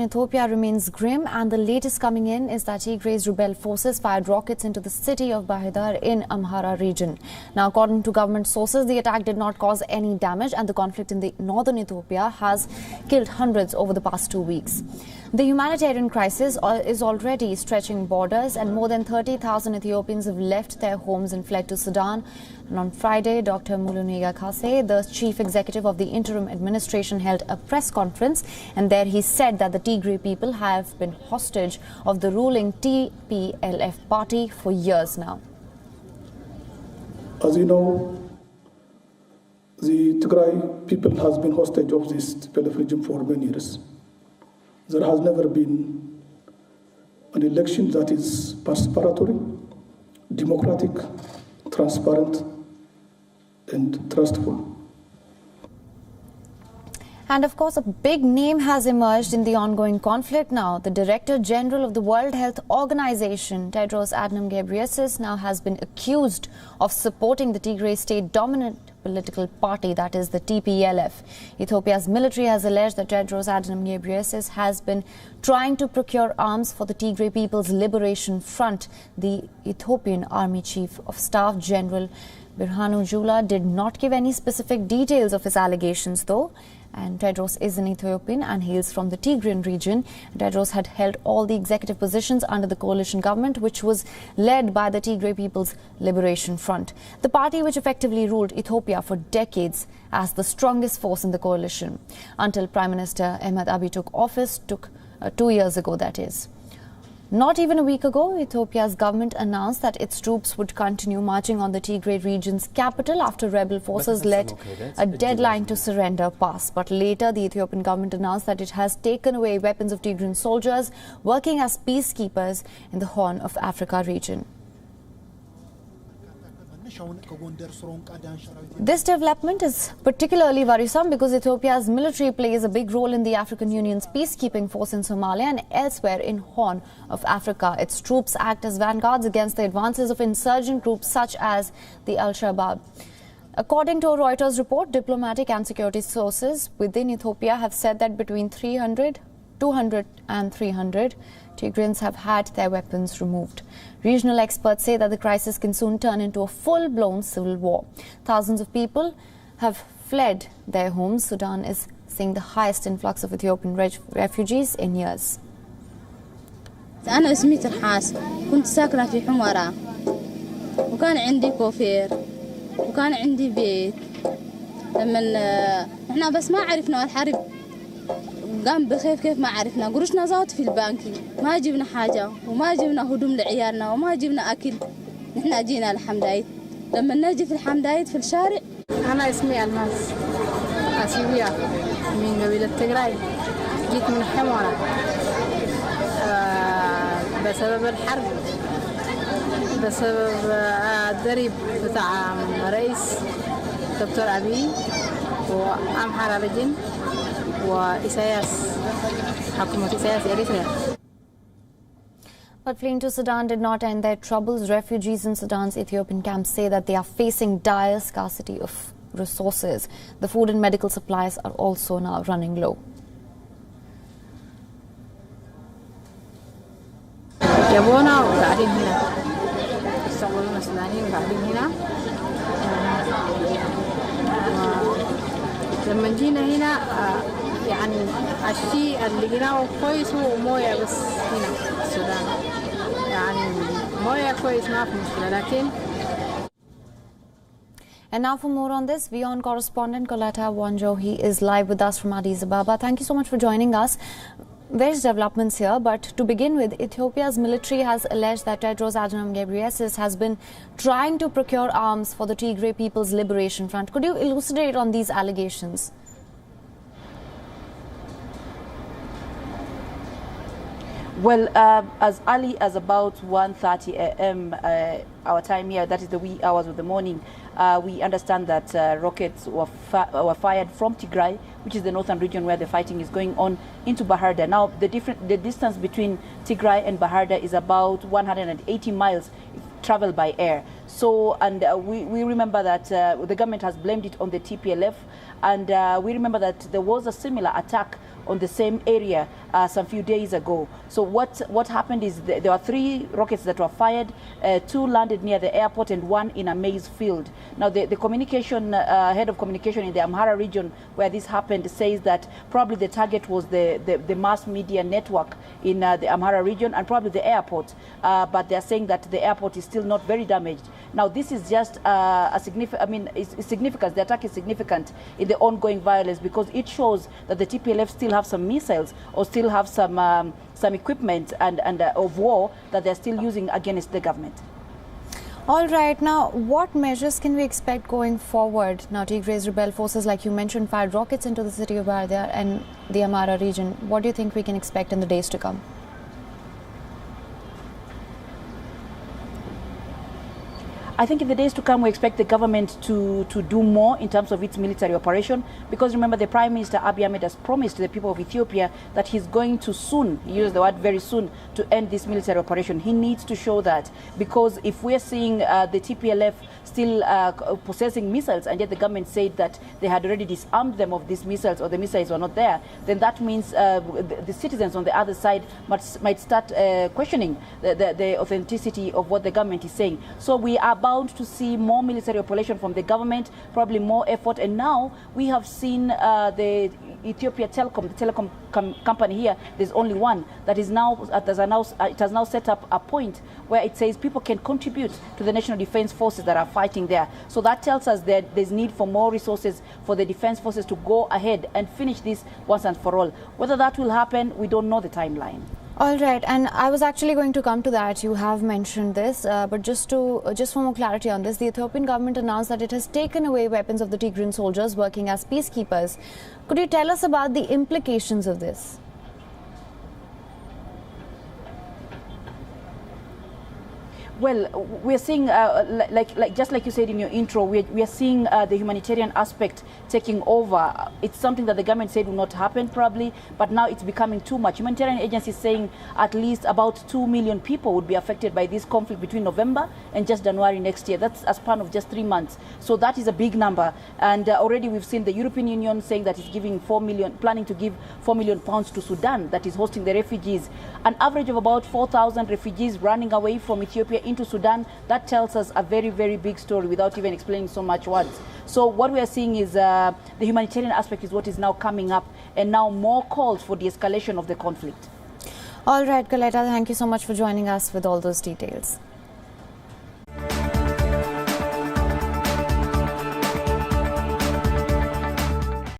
Ethiopia remains grim, and the latest coming in is that Tigray's rebel forces fired rockets into the city of Bahir Dar in Amhara region. Now, according to government sources, the attack did not cause any damage, and the conflict in the northern Ethiopia has killed hundreds over the past 2 weeks. The humanitarian crisis is already stretching borders, and more than 30,000 Ethiopians have left their homes and fled to Sudan. And on Friday, Dr. Muluniga Kase, the chief executive of the interim administration, held a press conference, and there he said that the Tigray people have been hostage of the ruling TPLF party for years now. As you know, the Tigray people has been hostage of this TPLF regime for many years. There has never been an election that is participatory, democratic, transparent, and trustful. And of course, a big name has emerged in the ongoing conflict now. The Director General of the World Health Organization, Tedros Adhanom Ghebreyesus, now has been accused of supporting the Tigray state-dominant political party, that is the TPLF. Ethiopia's military has alleged that Tedros Adhanom Ghebreyesus has been trying to procure arms for the Tigray People's Liberation Front. The Ethiopian Army Chief of Staff, General Birhanu Jula, did not give any specific details of his allegations, though. And Tedros is an Ethiopian and hails from the Tigrayan region. Tedros had held all the executive positions under the coalition government, which was led by the Tigray People's Liberation Front, the party which effectively ruled Ethiopia for decades as the strongest force in the coalition, until Prime Minister Ahmed Abiy took office 2 years ago, that is. Not even a week ago, Ethiopia's government announced that its troops would continue marching on the Tigray region's capital after rebel forces let a deadline to surrender pass. But later, the Ethiopian government announced that it has taken away weapons of Tigrayan soldiers working as peacekeepers in the Horn of Africa region. This development is particularly worrisome because Ethiopia's military plays a big role in the African Union's peacekeeping force in Somalia and elsewhere in Horn of Africa. Its troops act as vanguards against the advances of insurgent groups such as the Al-Shabaab. According to a Reuters report, diplomatic and security sources within Ethiopia have said that between 200 and 300 Tigrayans have had their weapons removed. Regional experts say that the crisis can soon turn into a full-blown civil war. Thousands of people have fled their homes. Sudan is seeing the highest influx of Ethiopian refugees in years. أنا اسمي ترحاس كنت ساكنة في حمرة وكان عندي كوفير وكان عندي بيت لما احنا بس ما عرفنا الحرب قام بخيف كيف ما عرفنا قروشنا زاد في البنك ما جبنا حاجة وما جبنا هدوم لعيالنا وما جبنا أكل نحن جينا الحمدايت لما نجي في الحمدايت في الشارع. أنا اسمي الماس آسيوية من قبيلة تيغراي جيت من حمارة بسبب الحرب بسبب الضرب بتاع رئيس دكتور أبي وأمحر رجل But fleeing to Sudan did not end their troubles. Refugees in Sudan's Ethiopian camps say that they are facing dire scarcity of resources. The food and medical supplies are also now running low. لما جينا هنا يعني الشيء اللي هنا كويس هو مويه بس هنا في السودان يعني مويه كويس ما في مشكله لكن. And now for more on this, WION correspondent Coletta Wanjo, he is live with us from Addis Ababa. Thank you so much for joining us. Various developments here, but to begin with, Ethiopia's military has alleged that Tedros Adhanom Ghebreyesus has been trying to procure arms for the Tigray People's Liberation Front. Could you elucidate on these allegations? Well, as early as about 1:30 a.m. Our time here, that is the wee hours of the morning, we understand that rockets were fired from Tigray, which is the northern region where the fighting is going on, into Bahir Dar. Now, the distance between Tigray and Bahir Dar is about 180 miles travel by air. So, and we remember that the government has blamed it on the TPLF, and we remember that there was a similar attack on the same area some few days ago. So what happened is there were 3 rockets that were fired, 2 landed near the airport and 1 in a maize field. Now the communication head of communication in the Amhara region where this happened says that probably the target was the mass media network in the Amhara region and probably the airport, but they're saying that the airport is still not very damaged. Now this is just a significant, I mean, it's significant. The attack is significant in the ongoing violence because it shows that the TPLF still have some missiles or still have some equipment and of war that they're still using against the government. All right, now what measures can we expect going forward? Now Tigray's rebel forces, like you mentioned, fired rockets into the city of Bahir Dar and the Amhara region. What do you think we can expect in the days to come? I think in the days to come, we expect the government to do more in terms of its military operation, because remember, the Prime Minister Abiy Ahmed has promised the people of Ethiopia that he's going to soon, he used the word very soon, to end this military operation. He needs to show that, because if we're seeing the TPLF still possessing missiles, and yet the government said that they had already disarmed them of these missiles, or the missiles were not there, then that means the citizens on the other side might start questioning the authenticity of what the government is saying. So we are bound to see more military operation from the government, probably more effort. And now we have seen the Ethiopia Telecom, the telecom company here, there's only one that is now, it has now set up a point where it says people can contribute to the national defense forces that are fighting there. So that tells us that there's need for more resources for the defense forces to go ahead and finish this once and for all. Whether that will happen, we don't know the timeline. All right, and I was actually going to come to that. You have mentioned this, but just for more clarity on this, the Ethiopian government announced that it has taken away weapons of the Tigrayan soldiers working as peacekeepers. Could you tell us about the implications of this? Well, we're seeing, just like you said in your intro, we are seeing the humanitarian aspect taking over. It's something that the government said will not happen probably, but now it's becoming too much. Humanitarian agencies saying at least about 2 million people would be affected by this conflict between November and just January next year. That's a span of just 3 months. So that is a big number. And already we've seen the European Union saying that it's giving planning to give £4 million to Sudan, that is hosting the refugees. An average of about 4,000 refugees running away from Ethiopia into Sudan. That tells us a very, very big story without even explaining so much words. So what we are seeing is the humanitarian aspect is what is now coming up, and now more calls for the escalation of the conflict. All right, Coletta, thank you so much for joining us with all those details.